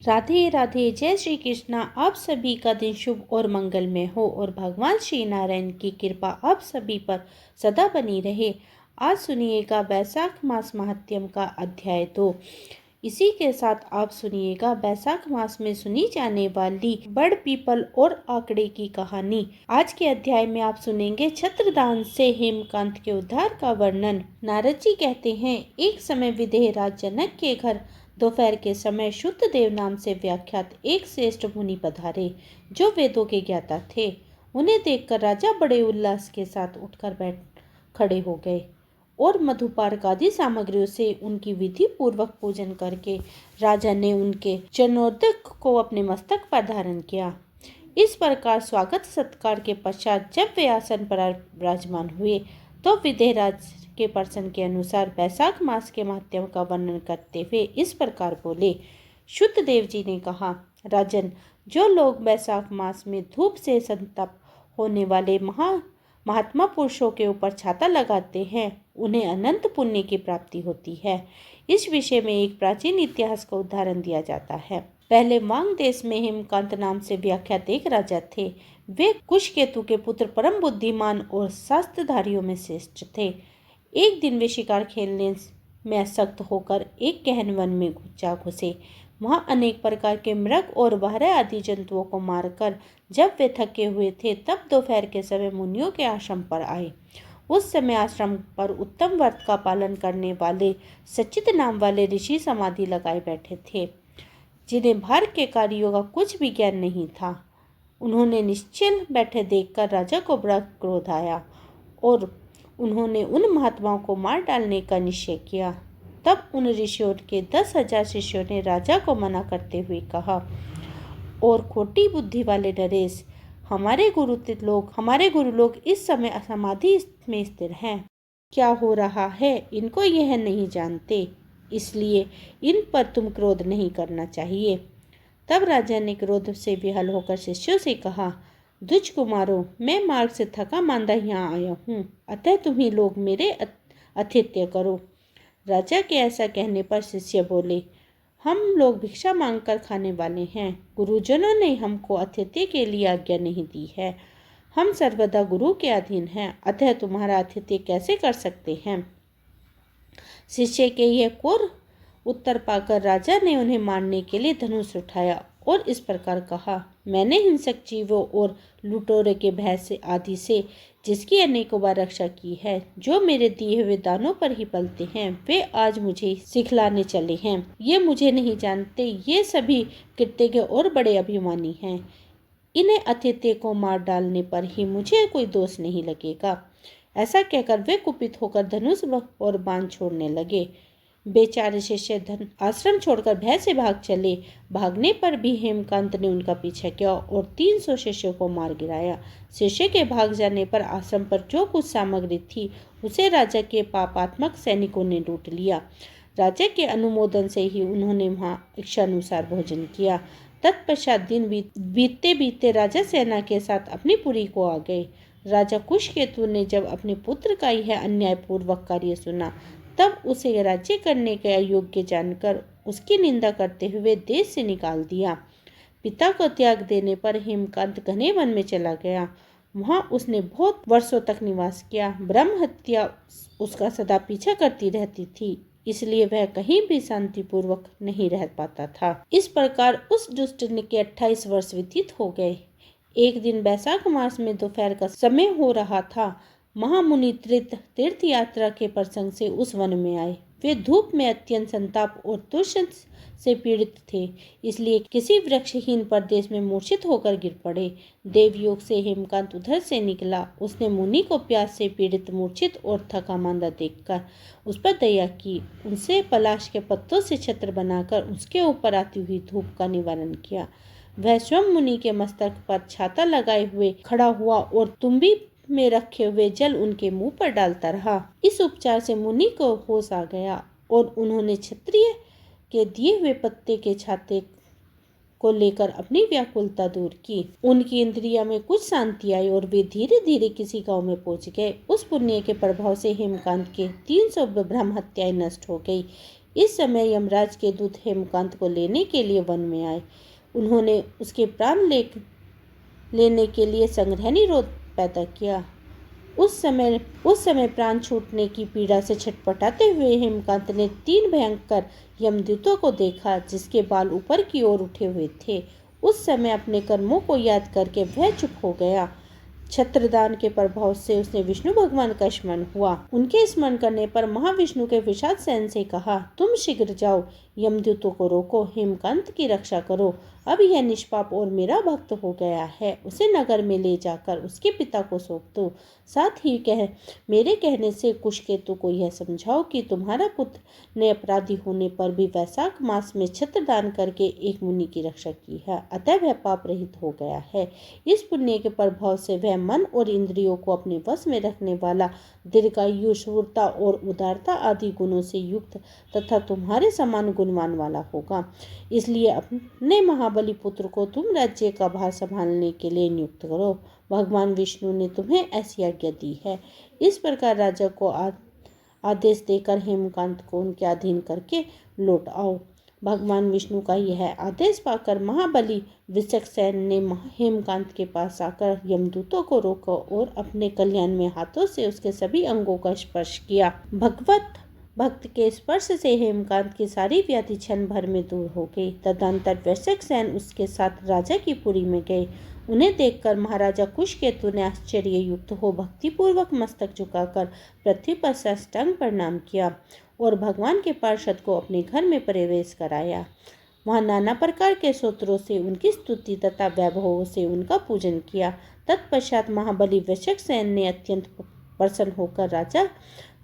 राधे राधे, जय श्री कृष्णा। आप सभी का दिन शुभ और मंगलमय हो और भगवान श्री नारायण की कृपा आप सभी पर सदा बनी रहे। आज सुनिएगा वैशाख मास महात्म्य का अध्याय 2। इसी के साथ आप सुनिएगा वैशाख मास में सुनी जाने वाली बड़ पीपल और आंकड़े की कहानी। आज के अध्याय में आप सुनेंगे छत्रदान से हेमकांत के उद्धार का वर्णन। नारद जी कहते हैं, एक समय विदेहराज जनक के घर दोपहर के समय शुद्ध देव नाम से व्याख्यात एक श्रेष्ठ मुनि पधारे, जो वेदों के ज्ञाता थे। उन्हें देखकर राजा बड़े उल्लास के साथ उठकर खड़े हो गए और मधुपार्क आदि सामग्रियों से उनकी विधि पूर्वक पूजन करके राजा ने उनके चरणोदक को अपने मस्तक पर धारण किया। इस प्रकार स्वागत सत्कार के पश्चात जब वे आसन पर विराजमान हुए तो विदेहराज के प्रश्न के अनुसार वैशाख मास के महात्म्य का वर्णन करते हुए इस प्रकार बोले। शुद्ध देव जी ने कहा, राजन, जो लोग वैशाख मास में धूप से संतप्त होने वाले महात्मा पुरुषों के ऊपर छाता लगाते हैं, उन्हें अनंत पुण्य की प्राप्ति होती है। इस विषय में एक प्राचीन इतिहास का उदाहरण दिया जाता है। पहले मांग देश में हेमकांत नाम से व्याख्यात एक राजा थे। वे कुशकेतु के पुत्र, परम बुद्धिमान और शास्त्रधारियों में श्रेष्ठ थे। एक दिन वे शिकार खेलने में सख्त होकर एक गहन वन में जा घुसे। वहां अनेक प्रकार के मृग और बहरे आदि जंतुओं को मारकर जब वे थके हुए थे, तब दोपहर के समय मुनियों के आश्रम पर आए। उस समय आश्रम पर उत्तम व्रत का पालन करने वाले सचित नाम वाले ऋषि समाधि लगाए बैठे थे, जिन्हें बाहर के कार्यों का कुछ भी ज्ञान नहीं था। उन्होंने निश्चल बैठे देखकर राजा को बड़ा क्रोध आया और उन्होंने उन महात्माओं को मार डालने का निश्चय किया। तब उन ऋषियों के 10,000 शिष्यों ने राजा को मना करते हुए कहा, और खोटी बुद्धि वाले नरेश, हमारे गुरु लोग इस समय समाधि में स्थिर हैं। क्या हो रहा है इनको यह नहीं जानते, इसलिए इन पर तुम क्रोध नहीं करना चाहिए। तब राजा ने क्रोध से विहल होकर शिष्यों से कहा, दुज कुमारों, मैं मार्ग से थका मांदा यहाँ आया हूँ, अतः तुम्ही लोग मेरे आतिथ्य करो। राजा के ऐसा कहने पर शिष्य बोले, हम लोग भिक्षा मांगकर खाने वाले हैं। गुरुजनों ने हमको आतिथ्य के लिए आज्ञा नहीं दी है। हम सर्वदा गुरु के अधीन हैं, अतः तुम्हारा आतिथ्य कैसे कर सकते हैं। शिष्य के यह कोर उत्तर पाकर राजा ने उन्हें मारने के लिए धनुष उठाया और इस प्रकार कहा, मैंने हिंसक जीवों और लुटेरों के भय से आदि से जिसकी अनेकों बार रक्षा की है, जो मेरे दिए हुए दानों पर ही पलते हैं, वे आज मुझे सिखलाने चले हैं। ये मुझे नहीं जानते, ये सभी कृतज्ञ और बड़े अभिमानी हैं। इन्हें आतिथ्य को मार डालने पर ही मुझे कोई दोष नहीं लगेगा। ऐसा कहकर वे कुपित होकर धनुष और बाण छोड़ने लगे। बेचारे शिष्य आश्रम छोड़कर भय से भाग चले। भागने पर भी हेमकांत ने उनका पीछा किया और 300 शिष्यों को मार गिराया। शिष्य के भाग जाने पर आश्रम पर जो कुछ सामग्री थी उसे राजा के पापात्मक सैनिकों ने लूट लिया। राजा के अनुमोदन से ही उन्होंने वहां इच्छानुसार भोजन किया। तत्पश्चात दिन बीतते बीतते राजा सेना के साथ अपनी पुरी को आ गए। राजा कुशकेतु ने जब अपने पुत्र का यह अन्यायपूर्वक कार्य सुना, तब उसे राज्य करने के अयोग्य जानकर उसकी निंदा करते हुए देश से निकाल दिया। पिता को त्याग देने पर हेमकांत घने वन में चला गया। वहां उसने बहुत वर्षों तक निवास किया। ब्रह्म हत्या उसका सदा पीछा करती रहती थी, इसलिए वह कहीं भी शांतिपूर्वक नहीं रह पाता था। इस प्रकार उस दुष्ट के 28 वर्ष व्यतीत हो गए। एक दिन वैशाख मास में दोपहर का समय हो रहा था। महामुनि तीर्थ यात्रा के प्रसंग से उस वन में आए। वे धूप में अत्यंत संताप और तुष्ट से पीड़ित थे, इसलिए किसी वृक्षहीन प्रदेश में मूर्छित होकर गिर पड़े। देवयोग से हेमकांत उधर से निकला। उसने मुनि को प्यास से पीड़ित, मूर्छित और थका मांदा देखकर उस पर दया की। उनसे पलाश के पत्तों से छत्र बनाकर उसके ऊपर आती हुई धूप का निवारण किया। वह स्वयं मुनि के मस्तक पर छाता लगाए हुए खड़ा हुआ और तुम्बी में रखे हुए जल उनके मुंह पर डालता रहा। इस उपचार से मुनि को होश आ गया और उन्होंने क्षत्रिय के दिए हुए पत्ते के छाते को लेकर अपनी व्याकुलता दूर की। उनकी इंद्रिया में कुछ शांति आई और वे धीरे धीरे किसी गांव में पहुंच गए। उस पुण्य के प्रभाव से हेमकांत के 300 ब्रह्म हत्याएं नष्ट हो गई। इस समय यमराज के दूत हेमकांत को लेने के लिए वन में आए। उन्होंने उसके प्राण लेने के लिए संग्रहणी रोध पैदा किया। उस समय प्राण छूटने की पीड़ा से छटपटाते हुए हेमकांत ने 3 भयंकर यमदूतों को देखा, जिसके बाल ऊपर की ओर उठे हुए थे। उस समय अपने कर्मों को याद करके वह चुप हो गया। छत्रदान के प्रभाव से उसने विष्णु भगवान का स्मरण हुआ। उनके स्मरण करने पर महाविष्णु के विषाद सेन से कहा, तुम शीघ्र जाओ, यमदूतों को रोको, हेमकांत की रक्षा करो। अब यह निष्पाप और मेरा भक्त हो गया है, उसे नगर में ले जाकर उसके पिता को सौंप दो। साथ ही मेरे कहने से कुशकेतु को यह समझाओ कि तुम्हारा पुत्र ने अपराधी होने पर भी वैशाख मास में छत्रदान करके एक मुनि की रक्षा की है, अतः वह पाप रहित हो गया है। इस पुण्य के प्रभाव से वह मन और इंद्रियों को अपने वश में रखने वाला, दीर्घायु, शूरता और उदारता आदि गुणों से युक्त तथा तुम्हारे समान गुणवान वाला होगा। इसलिए अपने महाबली पुत्र को तुम राज्य का भार संभालने के लिए नियुक्त करो। भगवान विष्णु ने तुम्हें ऐसी आज्ञा दी है। इस प्रकार राजा को आदेश देकर हेमकांत को उनके अधीन करके लौट आओ। भगवान विष्णु का यह आदेश पाकर महाबली वृषसेन ने हेमकांत के पास आकर यमदूतों को रोका और अपने कल्याण में हाथों से उसके सभी अंगों का स्पर्श किया। भगवत भक्त के स्पर्श से हेमकांत की सारी व्याधि क्षण भर में दूर हो गई। तदंतर वृषसेन उसके साथ राजा की पुरी में गए। उन्हें देखकर महाराजा कुशकेतु ने आश्चर्य युक्त हो भक्तिपूर्वक मस्तक झुकाकर पृथ्वी पर साष्टांग प्रणाम किया और भगवान के पार्षद को अपने घर में प्रवेश कराया। वहाँ नाना प्रकार के स्तोत्रों से उनकी स्तुति तथा वैभवों से उनका पूजन किया। तत्पश्चात महाबली वृषसेन ने अत्यंत प्रसन्न होकर राजा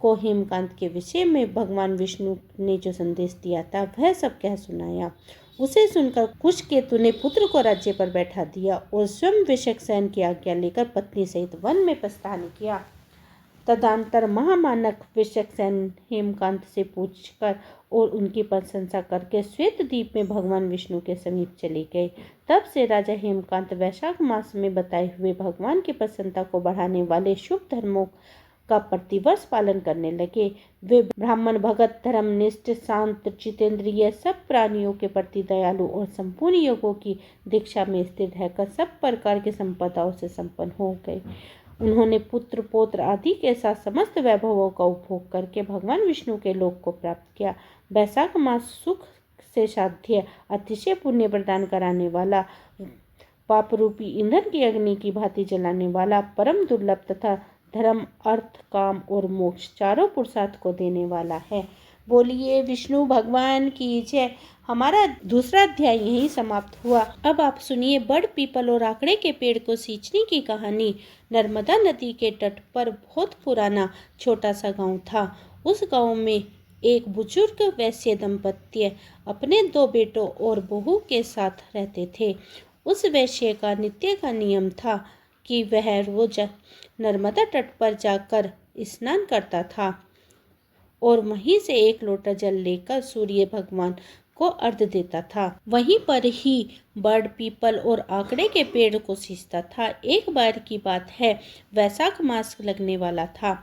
को हेमकांत के विषय में भगवान विष्णु ने जो संदेश दिया था वह सब कह सुनाया। उसे सुनकर कुशकेतु ने पुत्र को राज्य पर बैठा दिया और स्वयं वृषसेन की आज्ञा लेकर पत्नी सहित वन में प्रस्थान किया। तदंतर महामानक वृषसेन हेमकांत से पूछकर और उनकी प्रशंसा करके श्वेत द्वीप में भगवान विष्णु के समीप चले गए। तब से राजा हेमकांत वैशाख मास में बताए हुए भगवान की प्रसन्नता को बढ़ाने वाले शुभ धर्मों का प्रतिवर्ष पालन करने लगे। वे ब्राह्मण, भगत, धर्मनिष्ठ, शांत, जितेंद्रिय, सब प्राणियों के प्रति दयालु और संपूर्ण योगों की दीक्षा में स्थिर रहकर सब प्रकार की संपदाओं से संपन्न हो गए। उन्होंने पुत्र, पौत्र आदि के साथ समस्त वैभवों का उपभोग करके भगवान विष्णु के लोक को प्राप्त किया। वैशाख मास सुख से साध्य, अतिशय पुण्य प्रदान कराने वाला, पाप रूपी ईंधन की अग्नि की भांति जलाने वाला, परम दुर्लभ तथा धर्म, अर्थ, काम और मोक्ष चारों पुरुषार्थ को देने वाला है। बोलिए विष्णु भगवान की जय। हमारा दूसरा अध्याय यहीं समाप्त हुआ। अब आप सुनिए बड़ पीपल और आकड़े के पेड़ को सींचने की कहानी। नर्मदा नदी के तट पर बहुत पुराना छोटा सा गांव था। उस गांव में एक बुजुर्ग वैश्य दंपत्ति अपने 2 बेटों और बहू के साथ रहते थे। उस वैश्य का नित्य का नियम था कि वह रोज नर्मदा तट पर जाकर स्नान करता था और वहीं से 1 लोटा जल लेकर सूर्य भगवान को अर्घ्य देता था। वहीं पर ही बड़ पीपल और आकड़े के पेड़ को सींचता था। एक बार की बात है, वैशाख मास लगने वाला था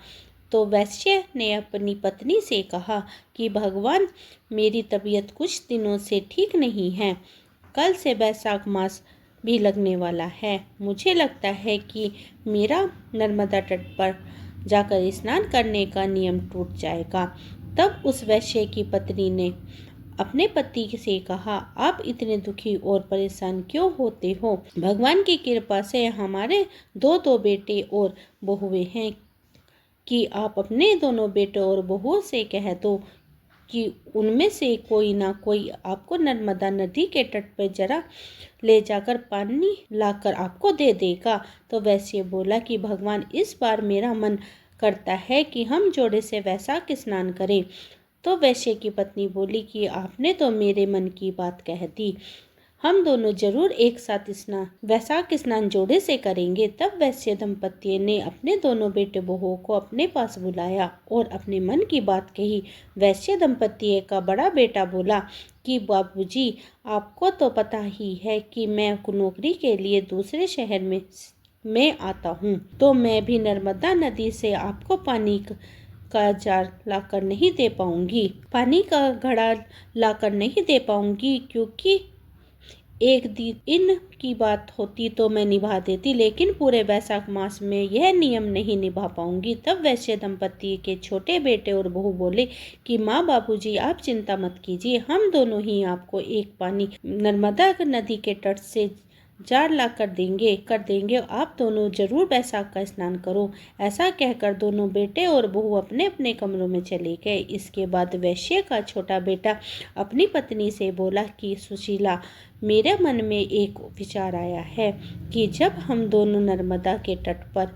तो वैश्य ने अपनी पत्नी से कहा कि भगवान, मेरी तबीयत कुछ दिनों से ठीक नहीं है। कल से वैशाख मास भी लगने वाला है। मुझे लगता है कि मेरा नर्मदा तट पर जाकर स्नान करने का नियम टूट जाएगा। तब उस वैश्य की पत्नी ने अपने पति से कहा, आप इतने दुखी और परेशान क्यों होते हो? भगवान की कृपा से हमारे 2 बेटे और बहुएं हैं कि आप अपने दोनों बेटों और बहुओं से कह दो कि उनमें से कोई ना कोई आपको नर्मदा नदी के तट पर जरा ले जाकर पानी लाकर आपको दे देगा। तो वैश्य बोला कि भगवान, इस बार मेरा मन करता है कि हम जोड़े से वैशाख स्नान करें। तो वैश्य की पत्नी बोली कि आपने तो मेरे मन की बात कह दी, हम दोनों जरूर एक साथ वैशाख स्नान जोड़े से करेंगे। तब वैश्य दंपत्ति ने अपने दोनों बेटे बहुओं को अपने पास बुलाया और अपने मन की बात कही। वैश्य दंपत्ति का बड़ा बेटा बोला कि बाबूजी, आपको तो पता ही है कि मैं नौकरी के लिए दूसरे शहर में आता हूँ, तो मैं भी नर्मदा नदी से आपको पानी का जार लाकर नहीं दे पाऊंगी, पानी का घड़ा लाकर नहीं दे पाऊंगी, क्योंकि एक दिन इन की बात होती तो मैं निभा देती, लेकिन पूरे वैशाख मास में यह नियम नहीं निभा पाऊंगी। तब वैश्य दंपति के छोटे बेटे और बहू बोले कि माँ बाबूजी, आप चिंता मत कीजिए, हम दोनों ही आपको एक पानी नर्मदा नदी के तट से जार ला कर देंगे, आप दोनों जरूर बैसाख का स्नान करो। ऐसा कहकर दोनों बेटे और बहू अपने अपने कमरों में चले गए। इसके बाद वैश्य का छोटा बेटा अपनी पत्नी से बोला कि सुशीला, मेरे मन में एक विचार आया है कि जब हम दोनों नर्मदा के तट पर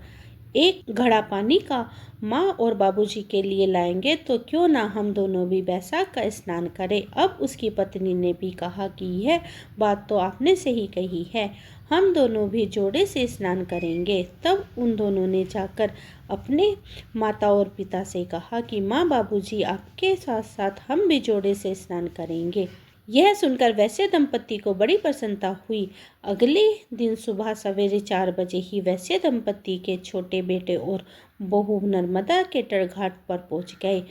एक घड़ा पानी का माँ और बाबूजी के लिए लाएंगे, तो क्यों ना हम दोनों भी बैसाख का स्नान करें। अब उसकी पत्नी ने भी कहा कि यह बात तो आपने सही कही है, हम दोनों भी जोड़े से स्नान करेंगे। तब उन दोनों ने जाकर अपने माता और पिता से कहा कि माँ बाबूजी, आपके साथ साथ हम भी जोड़े से स्नान करेंगे। यह सुनकर वैश्य दंपति को बड़ी प्रसन्नता हुई। अगले दिन सुबह सवेरे 4 बजे ही वैश्य दंपति के छोटे बेटे और बहू नर्मदा के तट घाट पर पहुंच गए।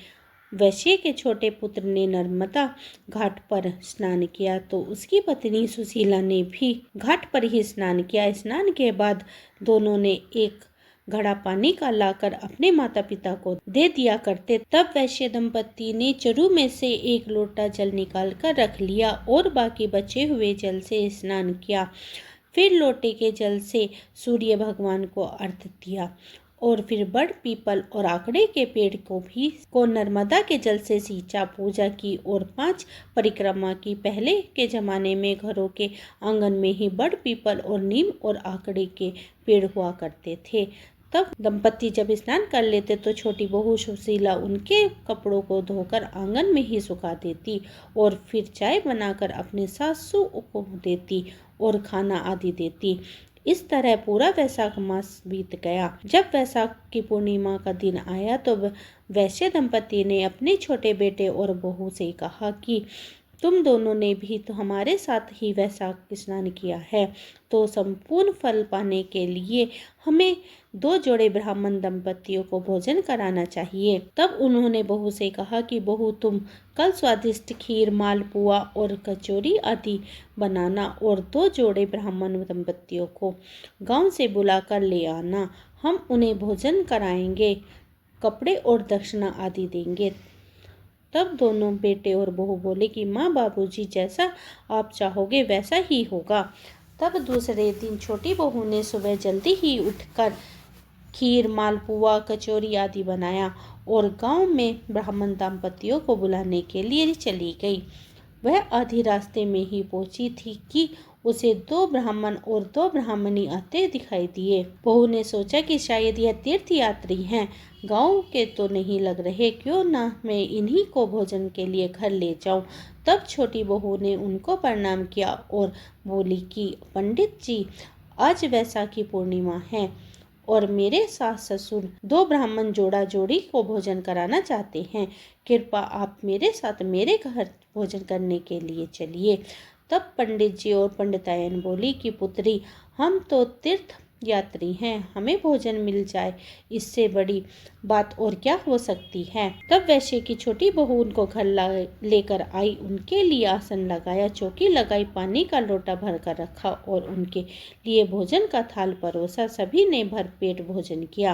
वैश्य के छोटे पुत्र ने नर्मदा घाट पर स्नान किया तो उसकी पत्नी सुशीला ने भी घाट पर ही स्नान किया। स्नान के बाद दोनों ने एक घड़ा पानी का लाकर अपने माता पिता को दे दिया करते। तब वैश्य दंपति ने चरु में से एक लोटा जल निकाल कर रख लिया और बाकी बचे हुए जल से स्नान किया। फिर लोटे के जल से सूर्य भगवान को अर्घ्य दिया और फिर बड़ पीपल और आकड़े के पेड़ को नर्मदा के जल से सींचा, पूजा की और 5 परिक्रमा की। पहले के जमाने में घरों के आंगन में ही बड़ पीपल और नीम और आकड़े के पेड़ हुआ करते थे। तब दंपति जब स्नान कर लेते तो छोटी बहू सुशीला उनके कपड़ों को धोकर आंगन में ही सुखा देती और फिर चाय बनाकर अपने सासू को देती और खाना आदि देती। इस तरह पूरा वैशाख मास बीत गया। जब वैशाख की पूर्णिमा का दिन आया तो वैश्य दंपति ने अपने छोटे बेटे और बहू से कहा कि तुम दोनों ने भी तो हमारे साथ ही वैशाख स्नान किया है, तो संपूर्ण फल पाने के लिए हमें 2 जोड़े ब्राह्मण दंपतियों को भोजन कराना चाहिए। तब उन्होंने बहू से कहा कि बहू, तुम कल स्वादिष्ट खीर, मालपुआ और कचौरी आदि बनाना और 2 जोड़े ब्राह्मण दंपतियों को गांव से बुलाकर ले आना। हम उन्हें भोजन कराएंगे, कपड़े और दक्षिणा आदि देंगे। तब दोनों बेटे और बहू बोले कि माँ बाबूजी, जैसा आप चाहोगे वैसा ही होगा। तब दूसरे दिन छोटी बहू ने सुबह जल्दी ही उठकर खीर, मालपुआ, कचौरी आदि बनाया और गांव में ब्राह्मण दंपतियों को बुलाने के लिए चली गई। वह आधी रास्ते में ही पहुंची थी कि उसे 2 ब्राह्मण और 2 ब्राह्मणी आते दिखाई दिए। बहू ने सोचा कि शायद यह तीर्थ यात्री हैं, गांव के तो नहीं लग रहे, क्यों ना मैं इन्हीं को भोजन के लिए घर ले जाऊं। तब छोटी बहू ने उनको प्रणाम किया और बोली कि पंडित जी, आज वैशाखी पूर्णिमा है और मेरे सास ससुर 2 ब्राह्मण जोड़ी को भोजन कराना चाहते हैं। कृपा आप मेरे साथ मेरे घर भोजन करने के लिए चलिए। तब पंडित जी और पंडितायन बोली कि पुत्री, हम तो तीर्थ यात्री हैं, हमें भोजन मिल जाए, इससे बड़ी बात और क्या हो सकती है। तब वैश्य की छोटी बहू उनको घर लेकर आई, उनके लिए आसन लगाया, चौकी लगाई, पानी का लोटा भर कर रखा और उनके लिए भोजन का थाल परोसा। सभी ने भरपेट भोजन किया।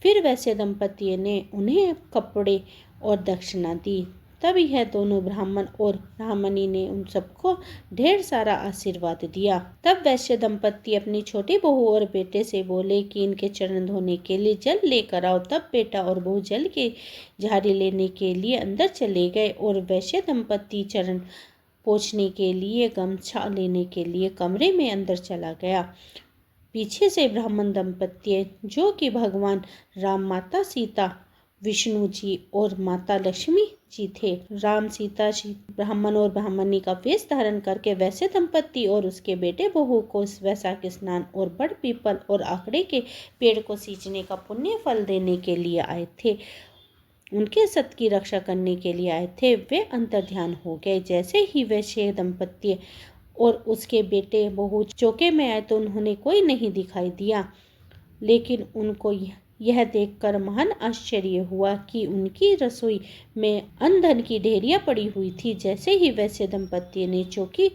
फिर वैश्य दंपति ने उन्हें कपड़े और दक्षिणा दी। तब यह दोनों ब्राह्मण और ब्राह्मणी ने उन सबको ढेर सारा आशीर्वाद दिया। तब वैश्य दंपति अपनी छोटी बहू और बेटे से बोले कि इनके चरण धोने के लिए जल लेकर आओ। तब बेटा और बहू जल के झाड़ी लेने के लिए अंदर चले गए और वैश्य दंपति चरण पोंछने के लिए गमछा लेने के लिए कमरे में अंदर चला गया। पीछे से ब्राह्मण दंपति, जो कि भगवान राम, माता सीता, विष्णु जी और माता लक्ष्मी जी थे, राम, सीता जी, ब्राह्मण और ब्राह्मणी का वेश धारण करके वैश्य दंपति और उसके बेटे बहू को वैशाख स्नान और बड़ पीपल और आकड़े के पेड़ को सींचने का पुण्य फल देने के लिए आए थे, उनके सत की रक्षा करने के लिए आए थे। वे अंतर ध्यान हो गए। जैसे ही वैश्य दंपति और उसके बेटे बहू चौके में आए तो उन्होंने कोई नहीं दिखाई दिया, लेकिन उनको यह देखकर महान आश्चर्य हुआ कि उनकी रसोई में अन्न धन की ढेरियाँ पड़ी हुई थी। जैसे ही वैश्य दंपत्ति ने चौकी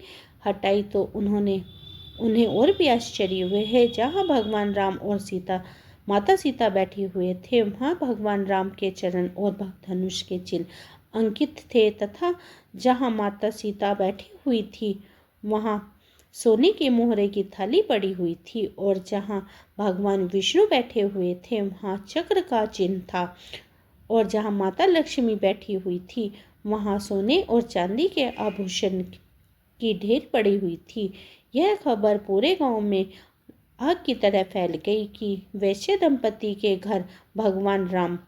हटाई तो उन्हें और भी आश्चर्य हुए है। जहाँ भगवान राम और माता सीता बैठी हुए थे, वहाँ भगवान राम के चरण और धनुष के चिन्ह अंकित थे, तथा जहाँ माता सीता बैठी हुई थी वहाँ सोने के मोहरे की थाली पड़ी हुई थी, और जहाँ भगवान विष्णु बैठे हुए थे वहाँ चक्र का चिन्ह था, और जहाँ माता लक्ष्मी बैठी हुई थी वहाँ सोने और चांदी के आभूषण की ढेर पड़ी हुई थी। यह खबर पूरे गांव में आग की तरह फैल गई कि वैश्य दंपति के घर भगवान राम,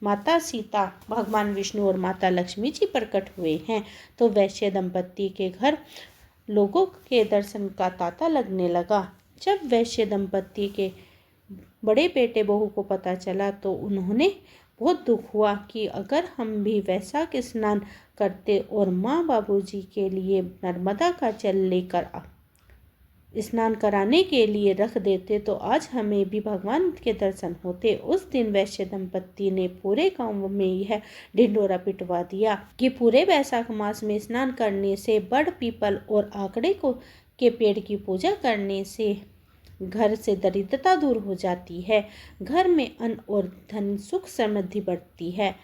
माता सीता, भगवान विष्णु और माता लक्ष्मी जी प्रकट हुए हैं। तो वैश्य दंपति के घर लोगों के दर्शन का तांता लगने लगा। जब वैश्य दंपति के बड़े बेटे बहू को पता चला तो उन्होंने बहुत दुख हुआ कि अगर हम भी वैशाख स्नान करते और माँ बाबूजी के लिए नर्मदा का जल लेकर स्नान कराने के लिए रख देते तो आज हमें भी भगवान के दर्शन होते। उस दिन वैश्य दंपत्ति ने पूरे गांव में यह ढिंढोरा पिटवा दिया कि पूरे वैशाख मास में स्नान करने से, बड़ पीपल और आकड़े के पेड़ की पूजा करने से घर से दरिद्रता दूर हो जाती है, घर में अन्न और धन सुख समृद्धि बढ़ती है।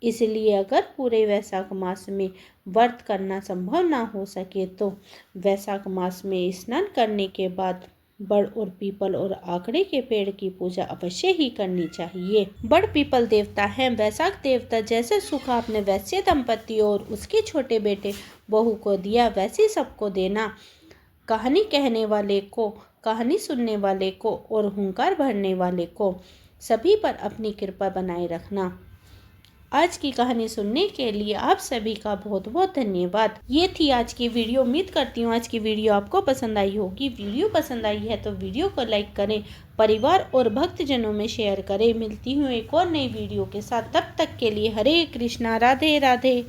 इसलिए अगर पूरे वैशाख मास में व्रत करना संभव ना हो सके तो वैशाख मास में स्नान करने के बाद बड़ और पीपल और आकड़े के पेड़ की पूजा अवश्य ही करनी चाहिए। बड़ पीपल देवता है, वैशाख देवता जैसे सुख आपने वैश्य दंपति और उसके छोटे बेटे बहू को दिया वैसे सबको देना। कहानी कहने वाले को, कहानी सुनने वाले को और हुंकार भरने वाले को सभी पर अपनी कृपा बनाए रखना। आज की कहानी सुनने के लिए आप सभी का बहुत बहुत धन्यवाद। ये थी आज की वीडियो। उम्मीद करती हूँ आज की वीडियो आपको पसंद आई होगी। वीडियो पसंद आई है तो वीडियो को लाइक करें, परिवार और भक्तजनों में शेयर करें। मिलती हूँ एक और नई वीडियो के साथ, तब तक के लिए हरे कृष्णा, राधे राधे।